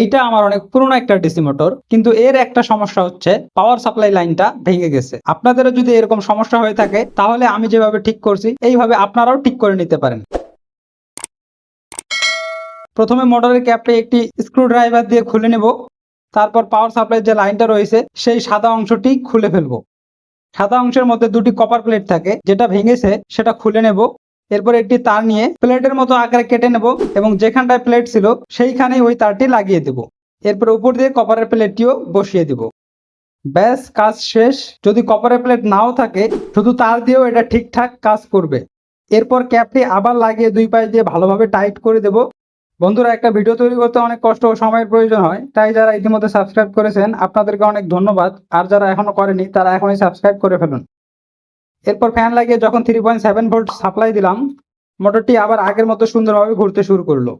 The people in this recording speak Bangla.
এইটা আমার অনেক পুরনো একটা ডিসি মোটর, কিন্তু এর একটা সমস্যা হচ্ছে পাওয়ার সাপ্লাই লাইনটা ভেঙে গেছে। আপনাদেরও যদি এরকম সমস্যা হয়ে থাকে তাহলে আমি যেভাবে ঠিক করছি এইভাবে আপনারাও ঠিক করে নিতে পারেন। প্রথমে মোটরের ক্যাপটা একটি স্ক্রু ড্রাইভার দিয়ে খুলে নেব। তারপর পাওয়ার সাপ্লাইয়ের যে লাইনটা রয়েছে সেই সাদা অংশটি খুলে ফেলবো। সাদা অংশের মধ্যে দুটি কপার প্লেট থাকে, যেটা ভেঙেছে সেটা খুলে নেব। এরপর একটি তার নিয়ে প্লেটের মতো আকারে কেটে নেব এবং যেখানটায় প্লেট ছিল সেইখানেই ওই তারটি লাগিয়ে দেব। এরপর উপর দিয়ে কপারের প্লেটটিও বসিয়ে দেব। ব্যাস, কাজ শেষ। যদি কপারের প্লেট নাও থাকে, শুধু তার দিয়েও এটা ঠিকঠাক কাজ করবে। এরপর ক্যাপটি আবার লাগিয়ে দুই পাশ দিয়ে ভালোভাবে টাইট করে দেব। বন্ধুরা, একটা ভিডিও তৈরি করতে অনেক কষ্ট ও সময়ের প্রয়োজন হয়, তাই যারা ইতিমধ্যে সাবস্ক্রাইব করেছেন আপনাদেরকে অনেক ধন্যবাদ, আর যারা এখনো করেনি তারা এখনই সাবস্ক্রাইব করে ফেলুন। এরপর ফ্যান লাগিয়ে যখন 3.7 ভোল্ট সাপ্লাই দিলাম, মোটরটি আবার আগের মতো সুন্দরভাবে ঘুরতে শুরু করলো।